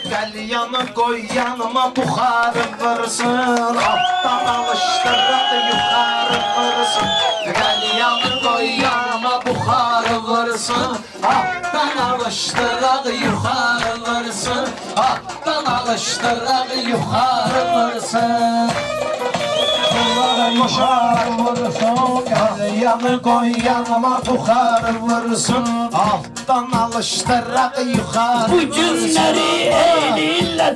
Gel yanı koy yanıma buxarı vırsın, alttan alıştıradı yuxarı vırsın. Gel yanı koy yanıma buxarı vırsın, alttan alıştıradı yuxarı vırsın, alttan alıştıradı yuxarı vırsın. Buxarı vırsın, gel yanı koy yanıma buxarı vırsın, alttan alıştıradı yuxarı Bu günleri edirlər,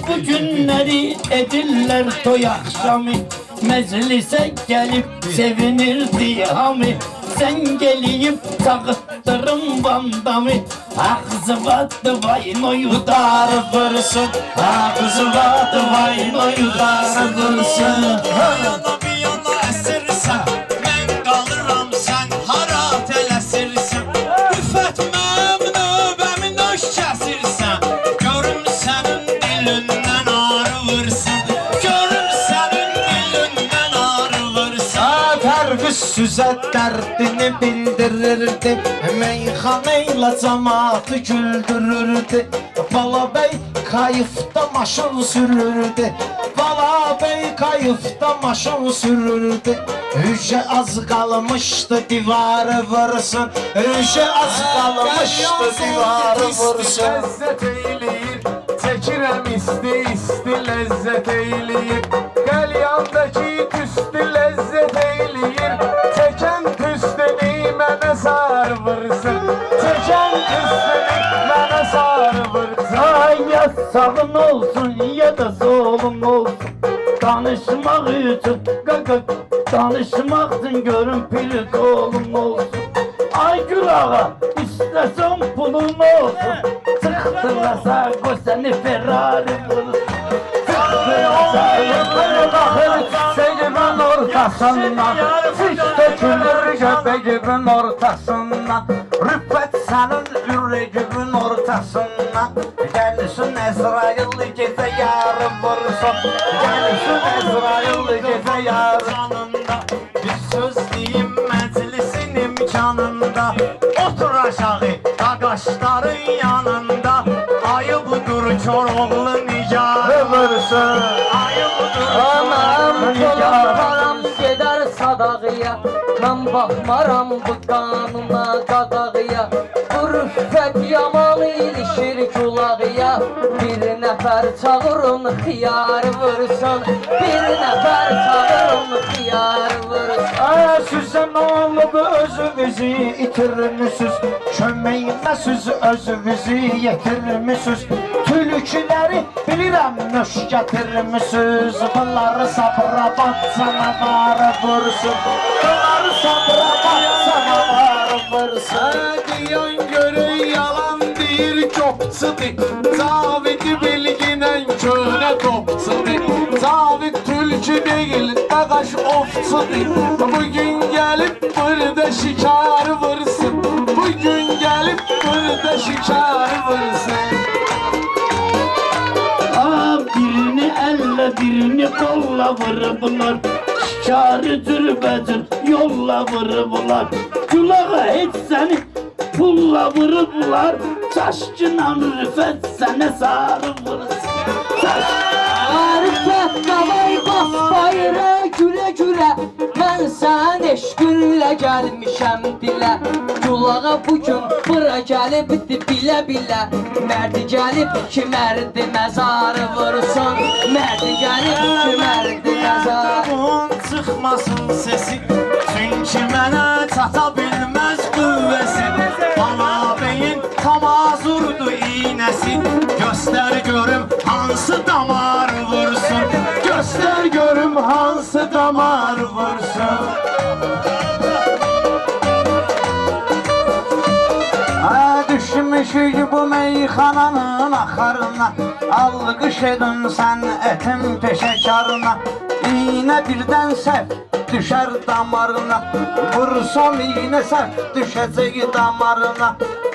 bu günləri edirlər toy axşamı. Məclisə gəlib sevinirdi hamı. Sən gəlib çağıtdırın bandamı. Ağzı vadı vaynoyu darı vırsın, ağzı vadı vaynoyu darı vırsın. Yana bir yana əsirsən, mən qalıram sən hara tələsirsən. Üfətməm növbəmi nöş kəsirsən, görüm sənin dilindən arı vırsın, görüm sənin dilindən arı vırsın. Pərviz süzə dərdini bildirirdi, meyxaneylə cəmaatı güldürürdü. Balabəy kayıfda maşın sürürdü, Balabəy kayıfda maşın sürürdü. Hücə az qalmışdı divarı vırsın, hücə az qalmışdı divarı vırsın. Ləzzət eyləyir, çəkirəm isti ləzzət eyləyir. Qəlyandakı tüstü ləzzət eyləyir, çəkən tüstünü mənə sarı vırsın, çəkən tüstünü mənə sarı vırsın. Ay ya sağın olsun ya da solun olsun, danışmaq üçün danışmaq üçün görün pili kolun olsun. Ay gül ağa istəsən pulun olsun, çıxdırasa qoy səni Ferrari vursun. Çıxdırasa baxır Seyirən ortasından, fiş tökülür göbəyibin ortasından. Rüffət sənin ürəyimin ortasından. Gəlsin Əzrail gecə yarı vursun, gəlsin Əzrail gecə yarı. Canında bir söz deyim məclisin imkanında, otur aşağı qaqaşların yanında. Ayı budur Koroğlu nigarı Vursun. ayı budur Anam Koroğlu dolan nigarı. param gedər sadağıya, mən baxmaram bu qanuna qadağıya. Bu rüffət yaman ilişir kulağıya, bir nəfər çağırın xiyarı vursun, bir nəfər çağırın xiyarı vursun. Ay sizə nə olub özünüzü itirmisiniz, köməyinəsiz özünüzü yetirmisiniz. Tülükləri bilirəm nöş gətirmisiniz, bunları sabırabat canavarı vursun, bunları sabırabat canavarı vursun. Diyan görür yalan deyir köpçüdür, Cavid bilginən köhnə topçudur. Cavid tülkü deyil, qaqaş ofçudur. Bugün gəlib burada şikarı vursun, bugün gəlib burada şikarı vursun. birini elle birini kolla vurublar, şikarı türbəcür yolla vurublar. Kulağa heç səni pulla vurublar, çaşkınan rüfət sənə sarı vursun. Rüffət davay bas bayıra gülə gülə, mən sən eşqinlə gəlmişəm dilə. Kulağa bugün bura gəlibdi bilə bilə, mərdi gəlib ki mərdi məzarı vursun, mərdi gəlib ki mərdi məzarı. Bunun çıxmasın sesi, çünki mənə çata bilməz qüvvəsi. Balabəyin tamazurdu iynəsi, göstər görüm hansı damar vursun, göstər görüm hansı damar vursun. Düşmüşük bu meyxananın axarına, alqış edin sən ətim peşəkarına. İynə birdən səhv düşər damarına, vursam iynə səhv düşəcək damarına.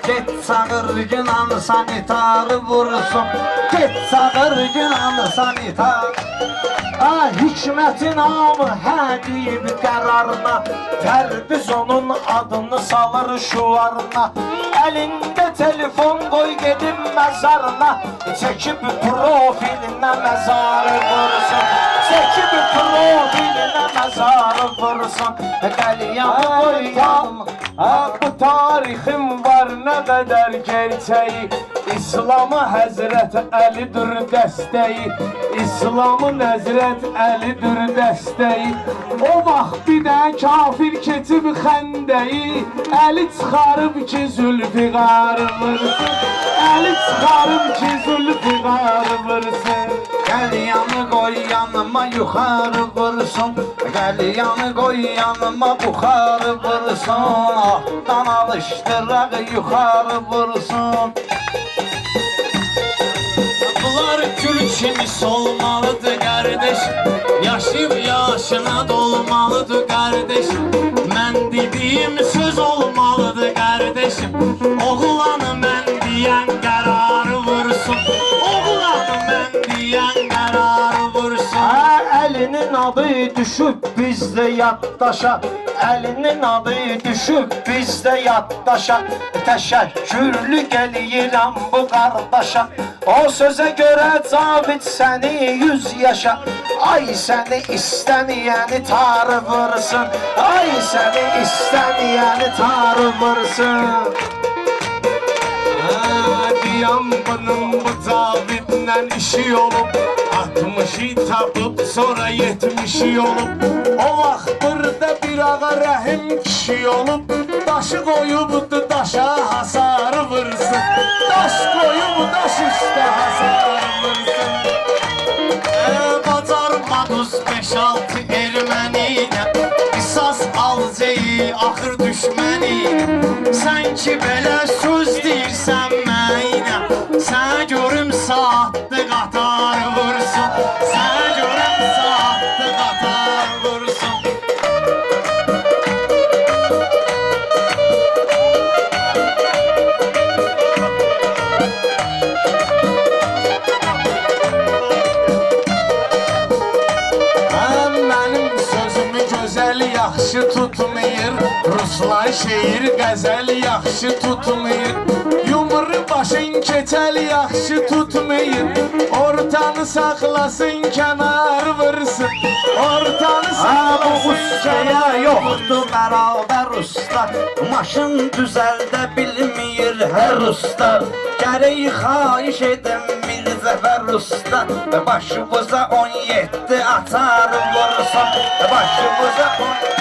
Get çağır Yunan sanitarı vursun. Get çağır Yunan sanitar. Hikmətin amı hə deyib qərarına, Tərbiz onun adını salır şuvarına. Əlində telefon qoy gedib məzarına, Çəkib profilinə məzarı vursun. Çəkib profilinə məzarı vursun. Qəlyanı qoy yanıma. Bu tarixim var nə qədər gerçəyi, İslamı Həzrət Əlidir dəstəyi, İslamı Həzrət Əlidir dəstəyi. O vaxt bir də kafir keçib xəndəyi, Əli çıxarıb ki Zülfiqarı vursun, Əli çıxarıb ki Zülfiqarı vursun. Qəlyanı qoy yanıma yuxarı vursun. Qəlyanı qoy yanıma buxarı vursun. Altdan alışdıraq yuxarı vursun. Bunlar gül kimi solmalıdır kardeşim, yaşayıp yaşına dolmalıdır kardeşim. Mən dediyim söz olmalıdır kardeşim, oğlanı mən deyən qərarı vursun, oğlanı mən deyən qərarı vursun. Əlinin adı düşüb bizdə yaddaşa, Əlinin adı düşüb bizdə yaddaşa. Təşəkkürlü gəliyirəm bu qardaşa, O sözə görə Cavid səni 100 yaşa. Ay səni istəniyəni tarı vursun, Ay səni istəniyəni tarı vursun. Diyam bunun bu Cavidlə işi olub, 60'ı tapıb sonra 70'i olub. O vaxt burada bir ağa rəhim kişi olub, Daşı qoyubdu daşa hasarı vursun, Daş qoyub daş üstə hasarı vursun. Bacarmadız 5-6 erməniyə, Qisas alcayı axır düşməniyə. Sən ki belə söz deyirsən mənə, Sənə görüm saatlı qatar vursun, Sənə görüm saatlı qatar vursun. Mənim sözümü gözəl yaxşı tutmayır, Ruslan şeir qəzəl yaxşı tutmayır, Yumru başın keçəl yaxşı tutmayır, Ortanı saxlasın kənar vursun, Ortanı Bu saxlasın ustaya yoxdur bərabər usta, Maşın düzəldə bilmir hər usta. Gərək xahiş edim Mirzəfər usta, Başımıza 17 atar vursun, Başımıza 17.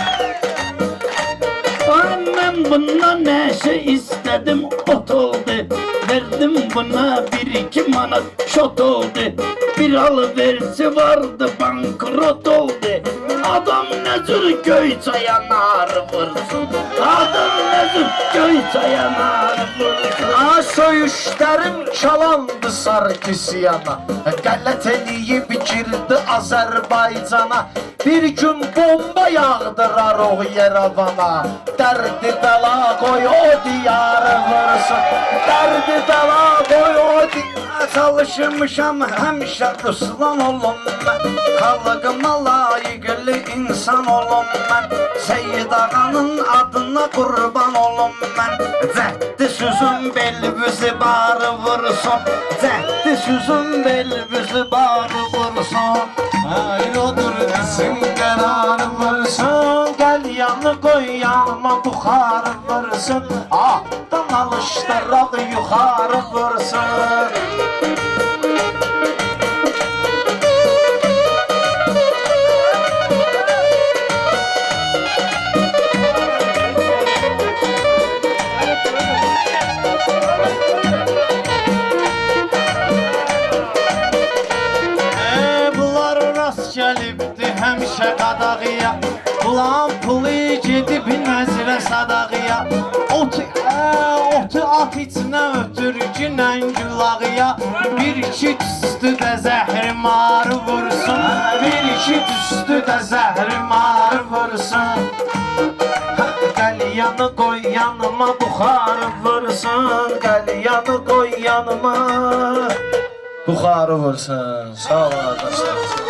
Mən bundan nəşə istədim, ot oldu. Verdim buna 1-2 manat şot oldu. Bir alıverisi vardı, bankrot oldu. Adam nəcür Göyçaya nar vursun, Adam nəcür Göyçaya nar vursun. Söyüşlərim çalandı Sarkisiyana, Qələt eləyib girdi Azərbaycana. Bir gün bomba yağdırar o Yerevana, Dərdi bəla qoy o diyarı vursun, Dərdi bəla qoy o diyarı. Çalışmışam həmişə Ruslan olum mən, Xalqıma layiqli insan olum mən, Seyyid ağanın adına qurban olum mən. Cəhdi süzüm belbüzü barı vursun, Cəhdi süzüm belbüzü barı vursun. Ayrıdır desin qərarı vursun, Qəlyanı qoy yanıma buxarı vursun, Altdan alışdıraq yuxarı vursun. Bunlar rast gəlibdi həmişə qadağıya, Bulan pulu gedib nəzrə sadağıya. Otu at içinə ötür günən gülağıya, 1-2 tüstü də zəhrimarı vursun, 1-2 tüstü də zəhrimarı vursun. Qəlyanı Qəlyanı qoy yanıma buxarı vursun Qəlyanı qoy yanıma buxarı vursun Sağ ol arkadaşlar